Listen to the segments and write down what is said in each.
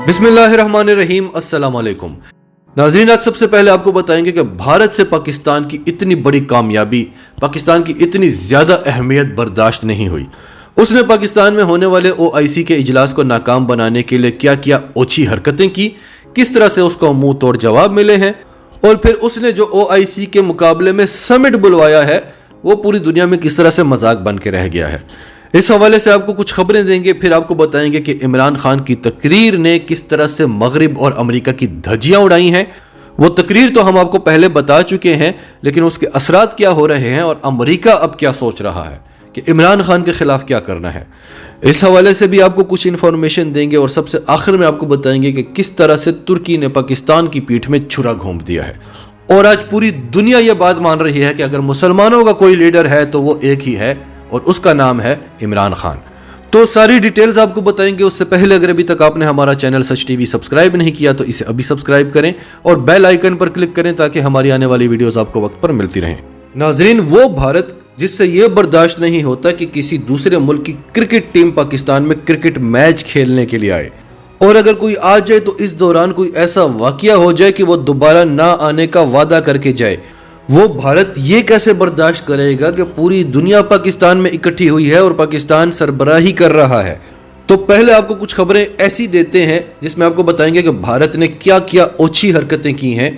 بسم اللہ الرحمن الرحیم، السلام علیکم ناظرین۔ آج سب سے پہلے آپ کو بتائیں گے کہ بھارت سے پاکستان کی اتنی بڑی کامیابی، پاکستان کی اتنی زیادہ اہمیت برداشت نہیں ہوئی۔ اس نے پاکستان میں ہونے والے OIC کے اجلاس کو ناکام بنانے کے لیے کیا کیا اوچھی حرکتیں کی، کس طرح سے اس کو منہ توڑ جواب ملے ہیں، اور پھر اس نے جو OIC کے مقابلے میں سمٹ بلوایا ہے وہ پوری دنیا میں کس طرح سے مذاق بن کے رہ گیا ہے۔ اس حوالے سے آپ کو کچھ خبریں دیں گے، پھر آپ کو بتائیں گے کہ عمران خان کی تقریر نے کس طرح سے مغرب اور امریکہ کی دھجیاں اڑائی ہیں۔ وہ تقریر تو ہم آپ کو پہلے بتا چکے ہیں، لیکن اس کے اثرات کیا ہو رہے ہیں اور امریکہ اب کیا سوچ رہا ہے کہ عمران خان کے خلاف کیا کرنا ہے۔ اس حوالے سے بھی آپ کو کچھ انفارمیشن دیں گے، اور سب سے آخر میں آپ کو بتائیں گے کہ کس طرح سے ترکی نے پاکستان کی پیٹھ میں چھرا گھونپ دیا ہے۔ اور آج پوری دنیا یہ بات مان رہی ہے کہ اگر مسلمانوں کا کوئی لیڈر ہے تو وہ ایک ہی ہے، اور اس کا نام ہے عمران خان۔ تو ساری ڈیٹیلز آپ کو بتائیں گے۔ اس سے پہلے اگر ابھی تک آپ نے ہمارا چینل سچ ٹی وی سبسکرائب نہیں کیا تو اسے ابھی سبسکرائب کریں اور بیل آئیکن پر کلک کریں تاکہ ہماری آنے والی ویڈیوز آپ کو وقت پر ملتی رہیں۔ ناظرین، وہ بھارت جس سے یہ برداشت نہیں ہوتا کہ کسی دوسرے ملک کی کرکٹ ٹیم پاکستان میں کرکٹ میچ کھیلنے کے لیے آئے، اور اگر کوئی آ جائے تو اس دوران کوئی ایسا واقعہ ہو جائے کہ وہ دوبارہ نہ آنے کا وعدہ کر کے جائے، وہ بھارت یہ کیسے برداشت کرے گا کہ پوری دنیا پاکستان میں اکٹھی ہوئی ہے اور پاکستان سربراہی کر رہا ہے۔ تو پہلے آپ کو کچھ خبریں ایسی دیتے ہیں جس میں آپ کو بتائیں گے کہ بھارت نے کیا کیا اوچھی حرکتیں کی ہیں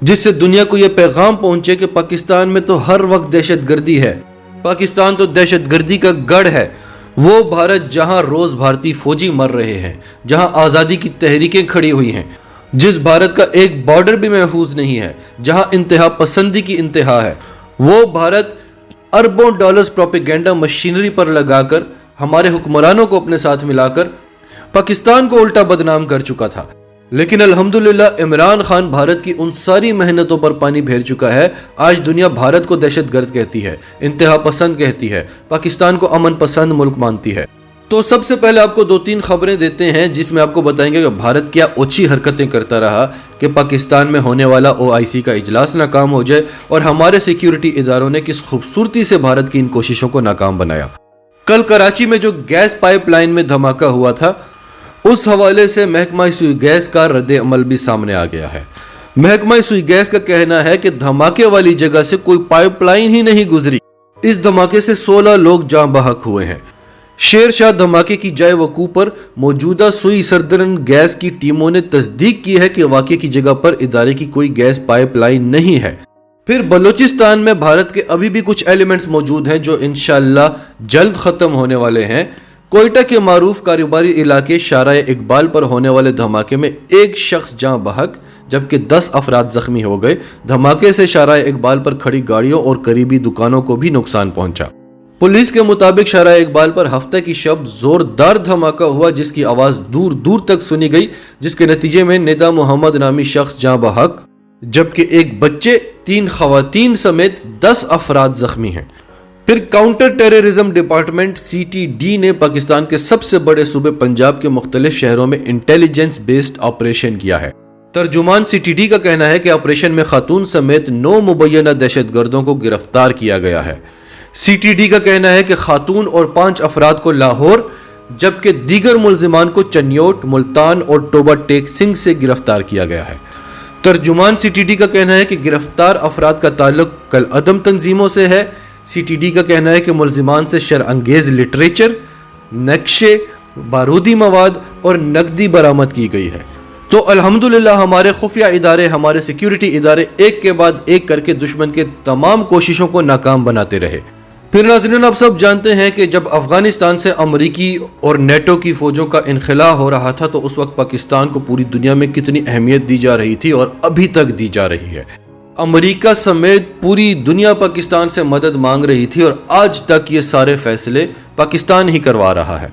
جس سے دنیا کو یہ پیغام پہنچے کہ پاکستان میں تو ہر وقت دہشت گردی ہے، پاکستان تو دہشت گردی کا گڑھ ہے۔ وہ بھارت جہاں روز بھارتی فوجی مر رہے ہیں، جہاں آزادی کی تحریکیں کھڑی ہوئی ہیں، جس بھارت کا ایک بارڈر بھی محفوظ نہیں ہے، جہاں انتہا پسندی کی انتہا ہے، وہ بھارت اربوں ڈالرز پروپیگنڈا مشینری پر لگا کر ہمارے حکمرانوں کو اپنے ساتھ ملا کر پاکستان کو الٹا بدنام کر چکا تھا۔ لیکن الحمدللہ عمران خان بھارت کی ان ساری محنتوں پر پانی پھیر چکا ہے۔ آج دنیا بھارت کو دہشت گرد کہتی ہے، انتہا پسند کہتی ہے، پاکستان کو امن پسند ملک مانتی ہے۔ تو سب سے پہلے آپ کو 2-3 خبریں دیتے ہیں جس میں آپ کو بتائیں گے کہ بھارت کیا اوچھی حرکتیں کرتا رہا کہ پاکستان میں ہونے والا OIC کا اجلاس ناکام ہو جائے، اور ہمارے سیکیورٹی اداروں نے کس خوبصورتی سے بھارت کی ان کوششوں کو ناکام بنایا۔ کل کراچی میں جو گیس پائپ لائن میں دھماکہ ہوا تھا، اس حوالے سے محکمہ سوئی گیس کا رد عمل بھی سامنے آ گیا ہے۔ محکمہ سوئی گیس کا کہنا ہے کہ دھماکے والی جگہ سے کوئی پائپ لائن ہی نہیں گزری۔ اس دھماکے سے 16 لوگ جاں بحق ہوئے ہیں۔ شیر شاہ دھماکے کی جائے وقوع پر موجودہ سوئی سدرن گیس کی ٹیموں نے تصدیق کی ہے کہ واقعے کی جگہ پر ادارے کی کوئی گیس پائپ لائن نہیں ہے۔ پھر بلوچستان میں بھارت کے ابھی بھی کچھ ایلیمنٹس موجود ہیں جو انشاءاللہ جلد ختم ہونے والے ہیں۔ کوئٹہ کے معروف کاروباری علاقے شارع اقبال پر ہونے والے دھماکے میں ایک شخص جاں بحق جبکہ 10 افراد زخمی ہو گئے۔ دھماکے سے شارع اقبال پر کھڑی گاڑیوں اور قریبی دکانوں کو بھی نقصان پہنچا۔ پولیس کے مطابق شارع اقبال پر ہفتہ کی شب زوردار دھماکہ ہوا جس کی آواز دور دور تک سنی گئی، جس کے نتیجے میں ندا محمد نامی شخص جاں بحق جبکہ ایک بچے، 3 خواتین سمیت 10 افراد زخمی ہیں۔ پھر کاؤنٹر ٹیررزم ڈپارٹمنٹ CTD نے پاکستان کے سب سے بڑے صوبے پنجاب کے مختلف شہروں میں انٹیلیجنس بیسڈ آپریشن کیا ہے۔ ترجمان CTD کا کہنا ہے کہ آپریشن میں خاتون سمیت 9 مبینہ دہشت گردوں کو گرفتار کیا گیا ہے۔ CTD کا کہنا ہے کہ خاتون اور 5 افراد کو لاہور جبکہ دیگر ملزمان کو چنیوٹ، ملتان اور ٹوبہ ٹیک سنگھ سے گرفتار کیا گیا ہے۔ ترجمان CTD کا کہنا ہے کہ گرفتار افراد کا تعلق کالعدم تنظیموں سے ہے۔ CTD کا کہنا ہے کہ ملزمان سے شرانگیز لٹریچر، نقشے، بارودی مواد اور نقدی برآمد کی گئی ہے۔ تو الحمدللہ ہمارے خفیہ ادارے، ہمارے سیکیورٹی ادارے ایک کے بعد ایک کر کے دشمن کے تمام کوششوں کو ناکام بناتے رہے۔ پھر ناظرین، آپ سب جانتے ہیں کہ جب افغانستان سے امریکی اور نیٹو کی فوجوں کا انخلاء ہو رہا تھا تو اس وقت پاکستان کو پوری دنیا میں کتنی اہمیت دی جا رہی تھی، اور ابھی تک دی جا رہی ہے۔ امریکہ سمیت پوری دنیا پاکستان سے مدد مانگ رہی تھی، اور آج تک یہ سارے فیصلے پاکستان ہی کروا رہا ہے۔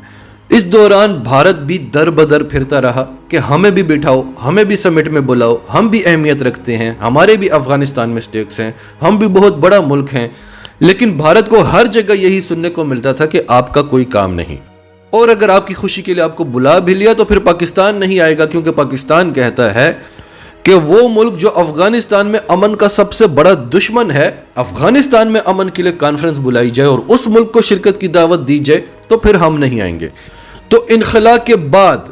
اس دوران بھارت بھی در بدر پھرتا رہا کہ ہمیں بھی بٹھاؤ، ہمیں بھی سمٹ میں بلاؤ، ہم بھی اہمیت رکھتے ہیں، ہمارے بھی افغانستان میں سٹیکس ہیں، ہم بھی بہت بڑا ملک ہیں۔ لیکن بھارت کو ہر جگہ یہی سننے کو ملتا تھا کہ آپ کا کوئی کام نہیں، اور اگر آپ کی خوشی کے لیے آپ کو بلا بھی لیا تو پھر پاکستان نہیں آئے گا، کیونکہ پاکستان کہتا ہے کہ وہ ملک جو افغانستان میں امن کا سب سے بڑا دشمن ہے، افغانستان میں امن کے لیے کانفرنس بلائی جائے اور اس ملک کو شرکت کی دعوت دی جائے تو پھر ہم نہیں آئیں گے۔ تو انخلاء کے بعد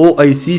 OIC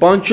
5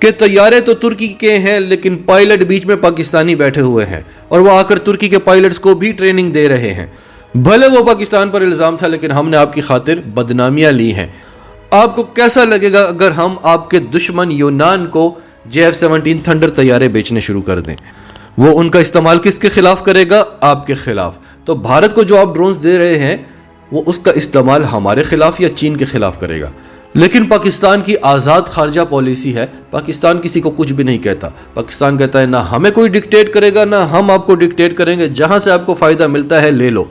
کہ طیارے تو ترکی کے ہیں لیکن پائلٹ بیچ میں پاکستانی بیٹھے ہوئے ہیں اور وہ آ کر ترکی کے پائلٹس کو بھی ٹریننگ دے رہے ہیں. بھلے وہ پاکستان پر الزام تھا لیکن ہم نے آپ کی خاطر بدنامیاں لی ہیں. آپ کو کیسا لگے گا اگر ہم آپ کے دشمن یونان کو JF-17 تھنڈر طیارے بیچنے شروع کر دیں؟ وہ ان کا استعمال کس کے خلاف کرے گا؟ آپ کے خلاف. تو بھارت کو جو آپ ڈرونز دے رہے ہیں وہ اس کا استعمال ہمارے خلاف یا چین کے خلاف کرے گا. لیکن پاکستان کی آزاد خارجہ پالیسی ہے. پاکستان کسی کو کچھ بھی نہیں کہتا. پاکستان کہتا ہے نہ ہمیں کوئی ڈکٹیٹ کرے گا نہ ہم آپ کو ڈکٹیٹ کریں گے. جہاں سے آپ کو فائدہ ملتا ہے لے لو.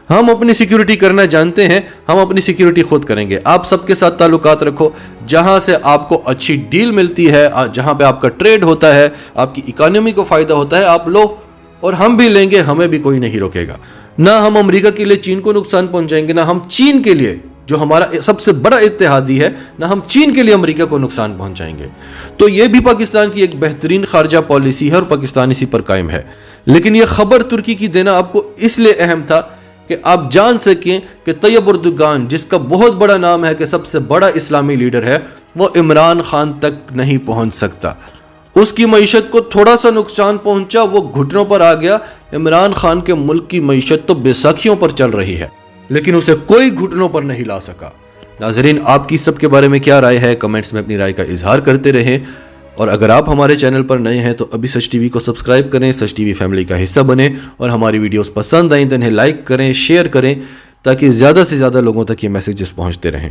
ہم اپنی سیکیورٹی کرنا جانتے ہیں. ہم اپنی سیکیورٹی خود کریں گے. آپ سب کے ساتھ تعلقات رکھو. جہاں سے آپ کو اچھی ڈیل ملتی ہے, جہاں پہ آپ کا ٹریڈ ہوتا ہے, آپ کی اکانومی کو فائدہ ہوتا ہے, آپ لو اور ہم بھی لیں گے. ہمیں بھی کوئی نہیں روکے گا. نہ ہم امریکہ کے لیے چین کو نقصان پہنچائیں گے, نہ ہم چین کے لیے جو ہمارا سب سے بڑا اتحادی ہے, نہ ہم چین کے لیے امریکہ کو نقصان پہنچائیں گے. تو یہ بھی پاکستان کی ایک بہترین خارجہ پالیسی ہے اور پاکستان اسی پر قائم ہے. لیکن یہ خبر ترکی کی دینا آپ کو اس لیے اہم تھا کہ آپ جان سکیں کہ طیب اردوغان, جس کا بہت بڑا نام ہے کہ سب سے بڑا اسلامی لیڈر ہے, وہ عمران خان تک نہیں پہنچ سکتا. اس کی معیشت کو تھوڑا سا نقصان پہنچا, وہ گھٹنوں پر آ گیا. عمران خان کے ملک کی معیشت تو بیساکھیوں پر چل رہی ہے لیکن اسے کوئی گھٹنوں پر نہیں لا سکا. ناظرین, آپ کی سب کے بارے میں کیا رائے ہے؟ کمنٹس میں اپنی رائے کا اظہار کرتے رہیں. اور اگر آپ ہمارے چینل پر نئے ہیں تو ابھی سچ ٹی وی کو سبسکرائب کریں, سچ ٹی وی فیملی کا حصہ بنیں, اور ہماری ویڈیوز پسند آئیں تو انہیں لائک کریں, شیئر کریں, تاکہ زیادہ سے زیادہ لوگوں تک یہ میسیجز پہنچتے رہیں.